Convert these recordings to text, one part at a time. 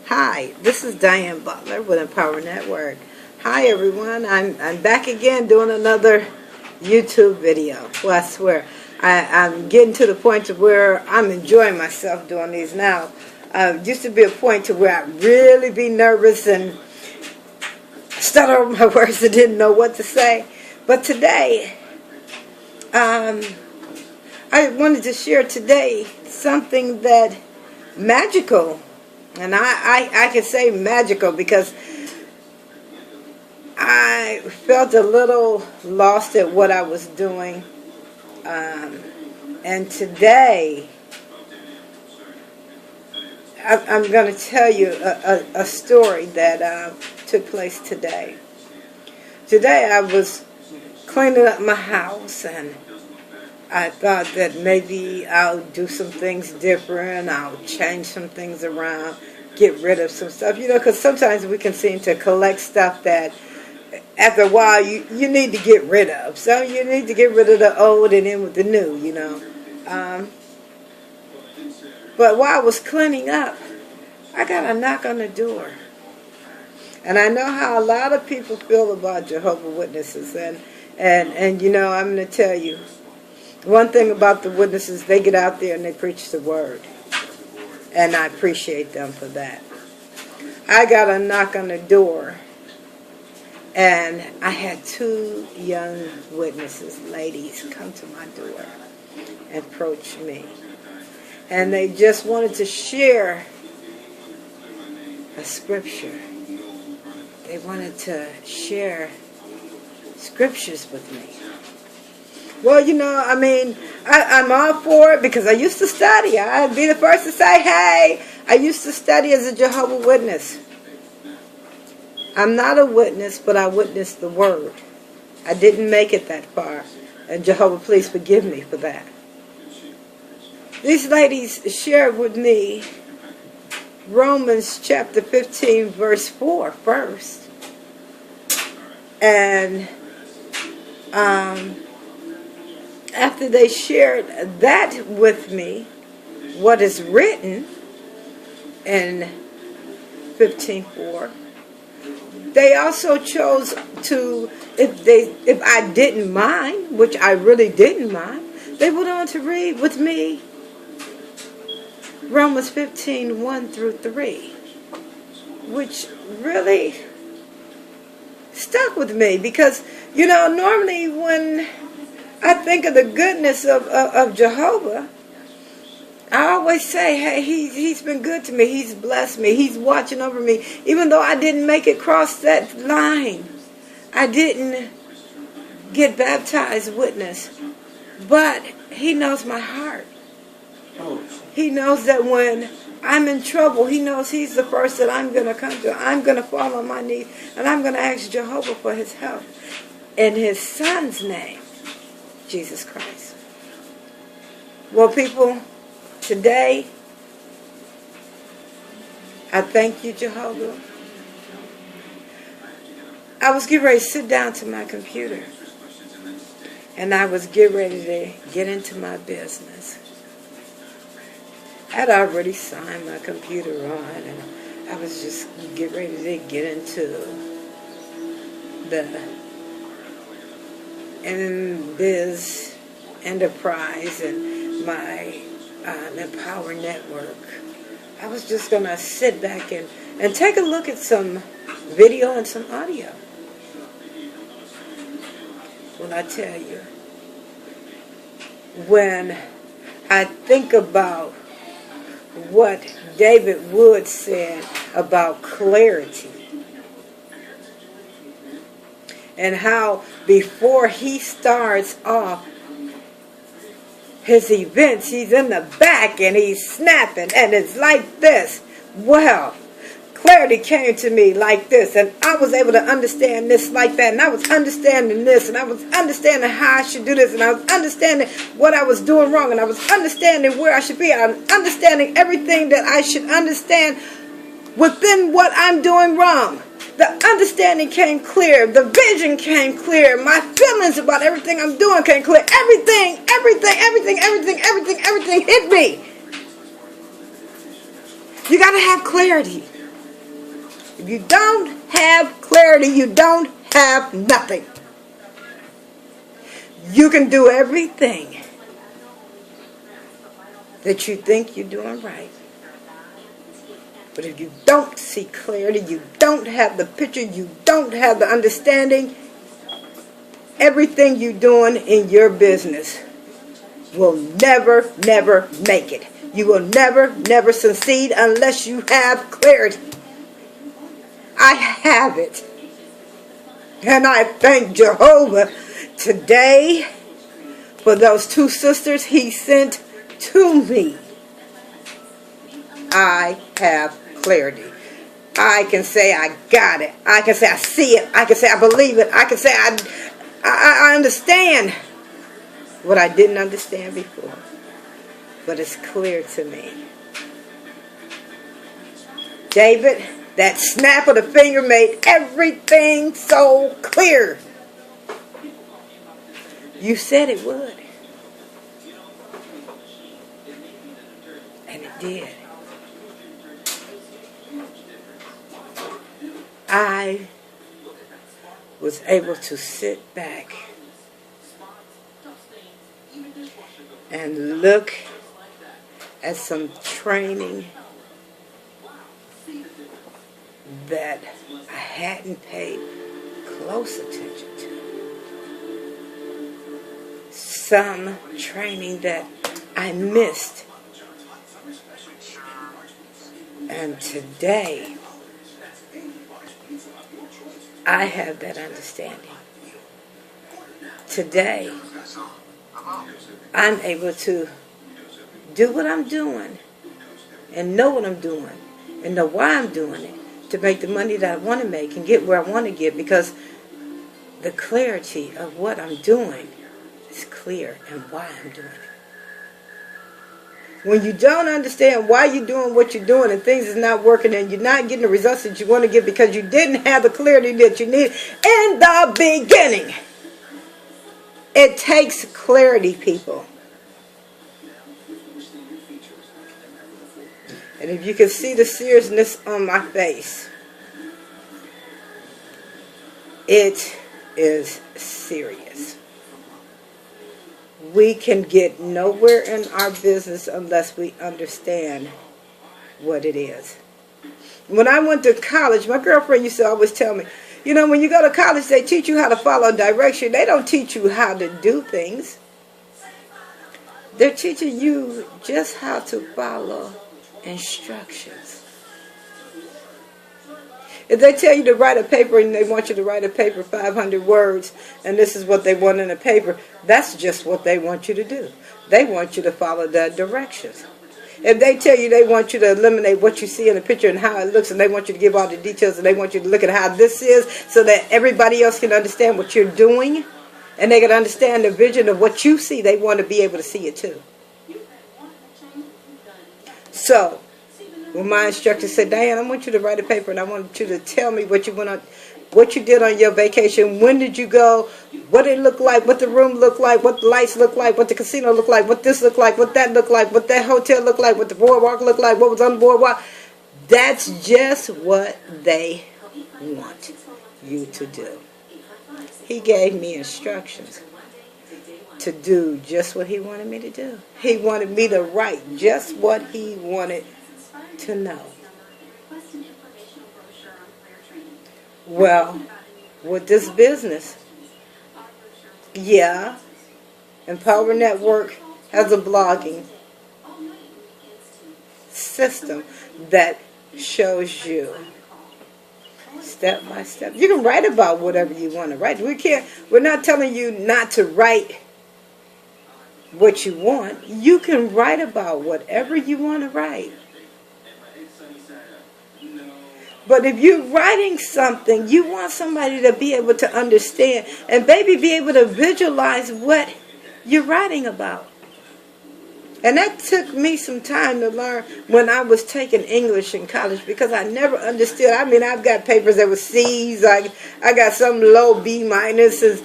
Hi, this is Diane Butler with Empower Network. Hi everyone, I'm back again doing another YouTube video. Well, I swear, I'm getting to the point to where I'm enjoying myself doing these now. Used to be a point to where I'd really be nervous and stutter over my words and didn't know what to say. But today, I wanted to share today something that magical. And I can say magical because I felt a little lost at what I was doing. And today, I'm going to tell you a story that took place today. Today I was cleaning up my house and I thought that maybe I'll do some things different. I'll change some things around, get rid of some stuff. You know, because sometimes we can seem to collect stuff that after a while you need to get rid of. So you need to get rid of the old and in with the new, you know. But while I was cleaning up, I got a knock on the door. And I know how a lot of people feel about Jehovah's Witnesses. And you know, I'm going to tell you, one thing about the witnesses, they get out there and they preach the word. And I appreciate them for that. I got a knock on the door. And I had two young witnesses, ladies, come to my door and approach me. And they just wanted to share a scripture. They wanted to share scriptures with me. Well, you know, I mean, I'm all for it because I used to study. I'd be the first to say, hey, I used to study as a Jehovah's Witness. I'm not a witness, but I witnessed the word. I didn't make it that far. And Jehovah, please forgive me for that. These ladies shared with me Romans chapter 15, verse 4 first. And after they shared that with me, what is written in 15:4, they also chose to, if I didn't mind, which I really didn't mind, they went on to read with me Romans 15, 1 through 3, which really stuck with me because, you know, normally when I think of the goodness of Jehovah, I always say, hey, he's been good to me. He's blessed me. He's watching over me. Even though I didn't make it cross that line. I didn't get baptized witness. But he knows my heart. He knows that when I'm in trouble, he knows he's the first that I'm going to come to. I'm going to fall on my knees and I'm going to ask Jehovah for his help. In his son's name, Jesus Christ. Well, people, today, I thank you, Jehovah. I was getting ready to sit down to my computer. And I was getting ready to get into my business. I'd already signed my computer on. And I was just getting ready to get into the Biz Enterprise and my Empower Network. I was just going to sit back and take a look at some video and some audio. Well, I tell you, when I think about what David Wood said about clarity, and how before he starts off his events, he's in the back and he's snapping and it's like this. Well, clarity came to me like this, and I was able to understand this like that, and I was understanding this, and I was understanding how I should do this, and I was understanding what I was doing wrong, and I was understanding where I should be. I was understanding everything that I should understand within what I'm doing wrong. The understanding came clear. The vision came clear. My feelings about everything I'm doing came clear. Everything hit me. You got to have clarity. If you don't have clarity, you don't have nothing. You can do everything that you think you're doing right. But if you don't see clarity, you don't have the picture, you don't have the understanding, everything you're doing in your business will never, never make it. You will never, never succeed unless you have clarity. I have it. And I thank Jehovah today for those two sisters he sent to me. I have clarity. I can say I got it. I can say I see it. I can say I believe it. I can say I understand what I didn't understand before. But it's clear to me. David, that snap of the finger made everything so clear. You said it would. And it did. I was able to sit back and look at some training that I hadn't paid close attention to. Some training that I missed. And today, I have that understanding. Today, I'm able to do what I'm doing and know what I'm doing and know why I'm doing it to make the money that I want to make and get where I want to get, because the clarity of what I'm doing is clear and why I'm doing it. When you don't understand why you're doing what you're doing and things is not working and you're not getting the results that you want to get because you didn't have the clarity that you need in the beginning. It takes clarity, people. And if you can see the seriousness on my face, it is serious. We can get nowhere in our business unless we understand what it is. When I went to college, my girlfriend used to always tell me, you know, when you go to college, they teach you how to follow direction. They don't teach you how to do things. They're teaching you just how to follow instructions. If they tell you to write a paper and they want you to write a paper 500 words and this is what they want in a paper, that's just what they want you to do. They want you to follow the directions. If they tell you they want you to eliminate what you see in the picture and how it looks, and they want you to give all the details, and they want you to look at how this is so that everybody else can understand what you're doing and they can understand the vision of what you see, they want to be able to see it too. So, when my instructor said, Diane, I want you to write a paper and I want you to tell me what you went on, what you did on your vacation, when did you go, what it looked like, what the room looked like, what the lights looked like, what the casino looked like, what this looked like, what that looked like, what that hotel looked like, what the boardwalk looked like, what was on the boardwalk. That's just what they want you to do. He gave me instructions to do just what he wanted me to do. He wanted me to write just what he wanted to know. Well, with this business, yeah, Empower Network has a blogging system that shows you step by step. You can write about whatever you want to write. We're not telling you not to write what you want. You can write about whatever you want to write. But if you're writing something, you want somebody to be able to understand and maybe be able to visualize what you're writing about. And that took me some time to learn when I was taking English in college, because I never understood. I mean, I've got papers that were C's. I got some low B minuses.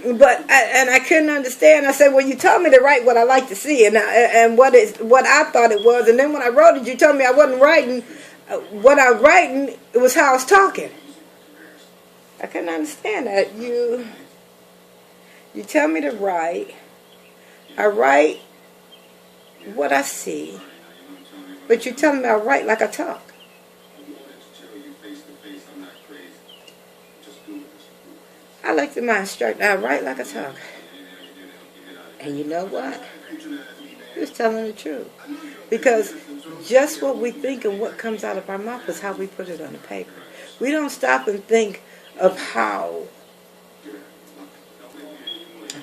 But I couldn't understand. I said, well, you told me to write what I like to see and what I thought it was. And then when I wrote it, you told me I wasn't writing what I'm writing, it was how I was talking. I couldn't understand that. You tell me to write. I write what I see, but you tell me I write like I talk. I looked at my instructor. I write like I talk. And you know what? He was telling the truth. Because just what we think and what comes out of our mouth is how we put it on the paper. We don't stop and think of how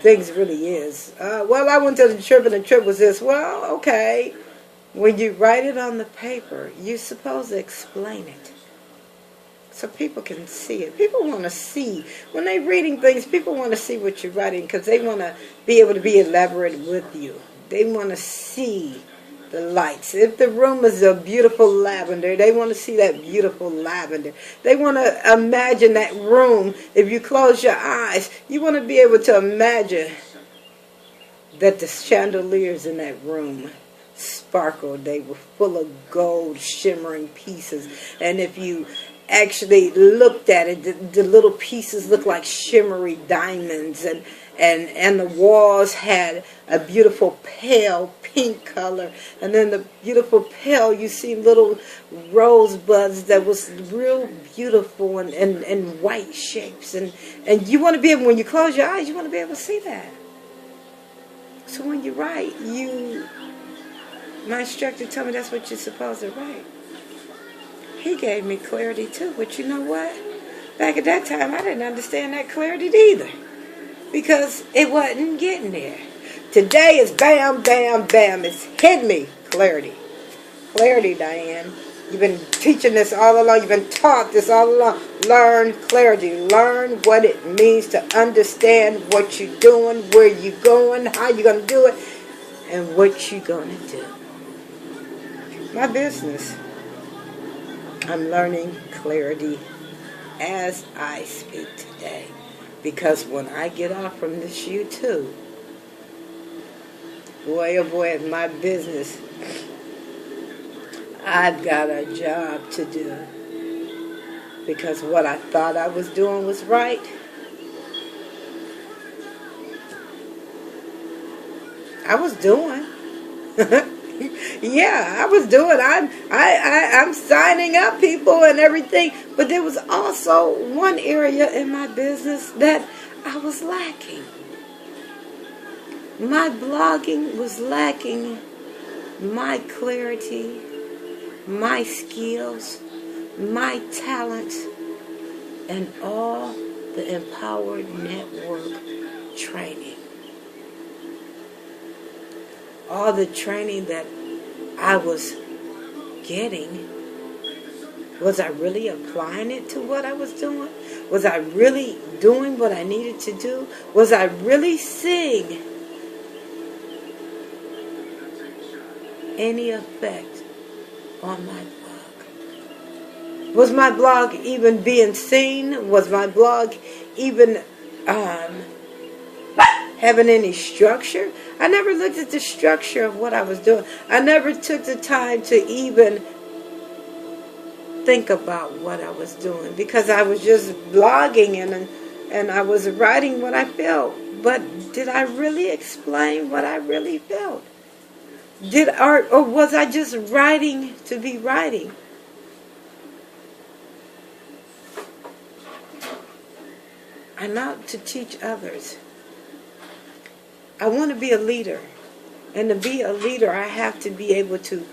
things really is. Well, I went to the trip and the trip was this. Well, okay. When you write it on the paper, you're supposed to explain it so people can see it. People want to see. When they're reading things, people want to see what you're writing because they want to be able to be elaborate with you. They want to see the lights. If the room is a beautiful lavender, they want to see that beautiful lavender. They want to imagine that room. If you close your eyes, you want to be able to imagine that the chandeliers in that room sparkled. They were full of gold shimmering pieces. And if you actually looked at it, the little pieces looked like shimmery diamonds, and the walls had a beautiful pale pink color, and then the beautiful pale, you see little rosebuds that was real beautiful and white shapes, and you want to be able, when you close your eyes, you want to be able to see that. So when you write, my instructor told me that's what you're supposed to write. He gave me clarity too, but you know what? Back at that time, I didn't understand that clarity either, because it wasn't getting there. Today is bam, bam, bam. It's hit me. Clarity. Clarity, Diane. You've been teaching this all along. You've been taught this all along. Learn clarity. Learn what it means to understand what you're doing, where you're going, how you're going to do it, and what you're going to do. My business, I'm learning clarity as I speak today. Because when I get off from this YouTube, boy, oh boy, it's my business. I've got a job to do. Because what I thought I was doing was right. I was doing. Yeah, I was doing. I'm signing up people and everything. But there was also one area in my business that I was lacking. My blogging was lacking my clarity, my skills, my talents, and all the Empowered Network training. All the training that I was getting, was I really applying it to what I was doing? Was I really doing what I needed to do? Was I really seeing any effect on my blog? Was my blog even being seen? Was my blog even having any structure? I never looked at the structure of what I was doing. I never took the time to even think about what I was doing, because I was just blogging and I was writing what I felt. But did I really explain what I really felt? Or was I just writing to be writing? I'm out to teach others. I want to be a leader. And to be a leader, I have to be able to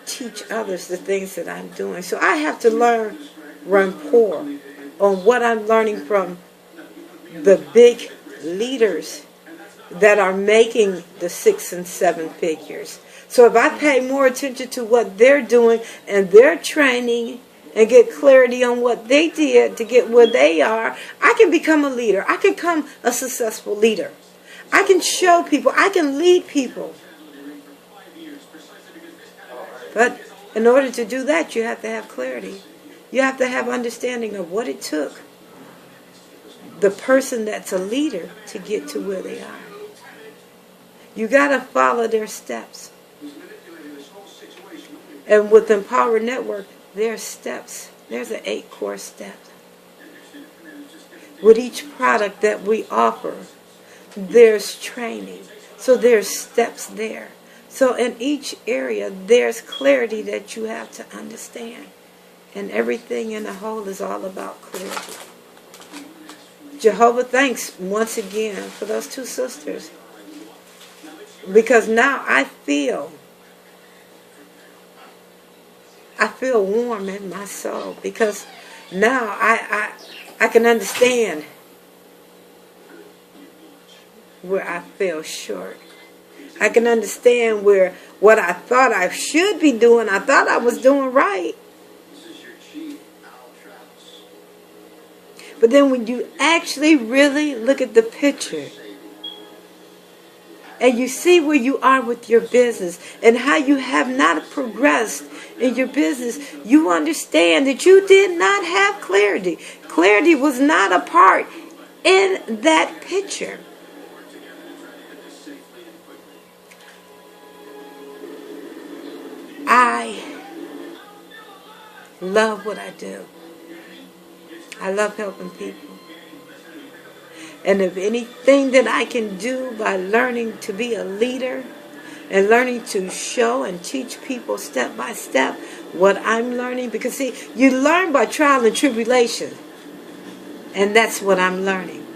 teach others the things that I'm doing. So I have to learn rapport on what I'm learning from the big leaders that are making the 6 and 7 figures. So if I pay more attention to what they're doing and their training and get clarity on what they did to get where they are, I can become a leader. I can become a successful leader. I can show people. I can lead people. But in order to do that, you have to have clarity. You have to have understanding of what it took the person that's a leader to get to where they are. You got to follow their steps. And with Empower Network, there's steps. There's an 8-course step. With each product that we offer, there's training. So there's steps there. So in each area, there's clarity that you have to understand. And everything in the whole is all about clarity. Jehovah, thanks once again for those 2 sisters. Because now I feel warm in my soul. Because now I can understand where I fell short. I can understand where what I thought I should be doing, I thought I was doing right. But then when you actually really look at the picture and you see where you are with your business and how you have not progressed in your business, you understand that you did not have clarity. Clarity was not a part in that picture. I love what I do. I love helping people. And if anything that I can do by learning to be a leader and learning to show and teach people step by step what I'm learning, because see, you learn by trial and tribulation. And that's what I'm learning.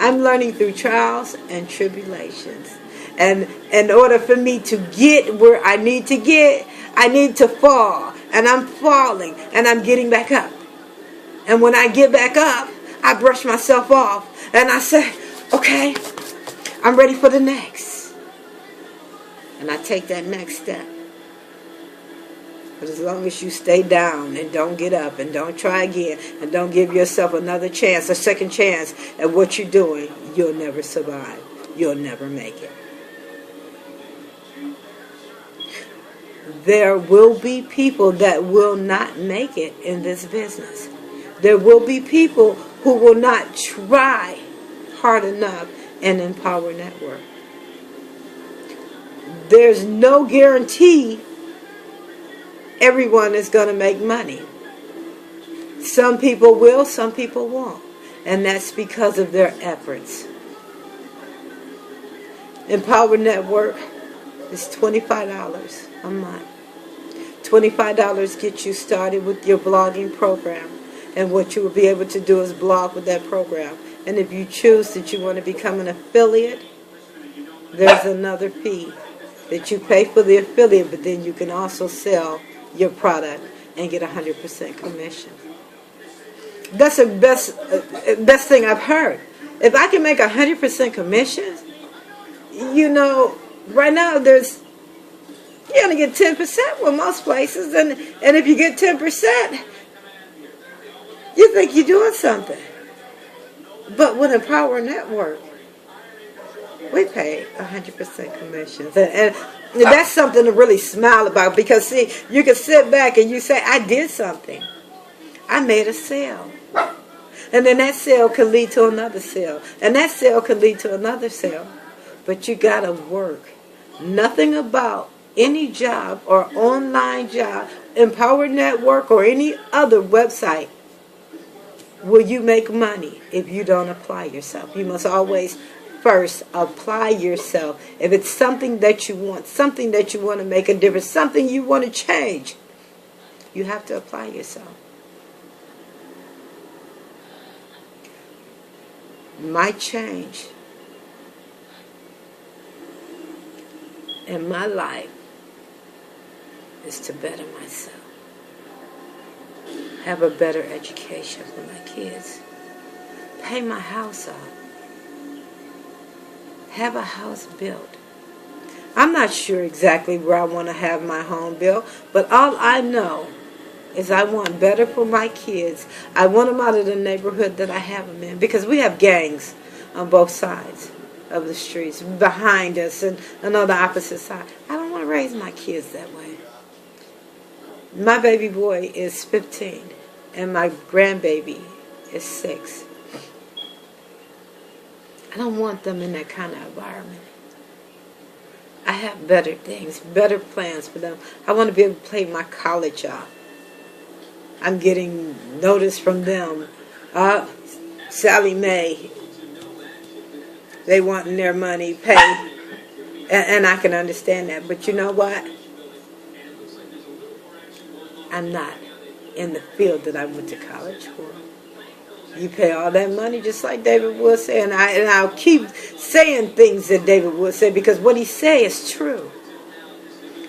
I'm learning through trials and tribulations. And in order for me to get where I need to get, I need to fall. And I'm falling. And I'm getting back up. And when I get back up, I brush myself off. And I say, okay, I'm ready for the next. And I take that next step. But as long as you stay down and don't get up and don't try again and don't give yourself another chance, a second chance at what you're doing, you'll never survive. You'll never make it. There will be people that will not make it in this business. There will be people who will not try hard enough in Empower Network. There's no guarantee everyone is going to make money. Some people will, some people won't. And that's because of their efforts. Empower Network is $25 a month. $25 gets you started with your blogging program. And what you will be able to do is blog with that program. And if you choose that you want to become an affiliate, there's another fee that you pay for the affiliate, but then you can also sell your product and get 100% commission. That's the best thing I've heard. If I can make 100% commission, you know, right now you're going to get 10% with most places, and if you get 10%, you think you're doing something. But with Empower Network, we pay 100% commissions. And that's something to really smile about, because, see, you can sit back and you say, I did something. I made a sale. And then that sale could lead to another sale. And that sale could lead to another sale. But you got to work. Nothing about any job or online job, Empower Network or any other website, will you make money if you don't apply yourself. You must always first apply yourself. If it's something that you want to make a difference, something you want to change, you have to apply yourself. My change in my life is to better myself. Have a better education for my kids. Pay my house off. Have a house built. I'm not sure exactly where I want to have my home built, but all I know is I want better for my kids. I want them out of the neighborhood that I have them in, because we have gangs on both sides of the streets, behind us and on the opposite side. I don't want to raise my kids that way. My baby boy is 15, and my grandbaby is 6. I don't want them in that kind of environment. I have better things, better plans for them. I want to be able to pay my college off. I'm getting notice from them. Sally Mae, they wanting their money paid. And I can understand that. But you know what? I'm not in the field that I went to college for. You pay all that money, just like David Wood said. And I'll keep saying things that David Wood said, because what he said is true.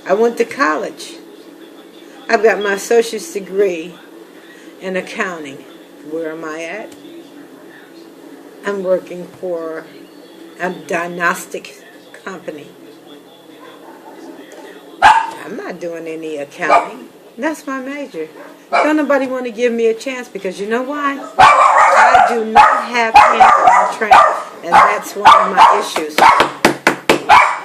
I went to college. I've got my associate's degree in accounting. Where am I at? I'm working for a diagnostic company. I'm not doing any accounting. That's my major. Don't nobody want to give me a chance, because you know why? I do not have hands-on training, and that's one of my issues.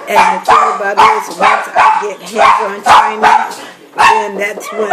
And the thing about it is, once I get hands-on training, then that's when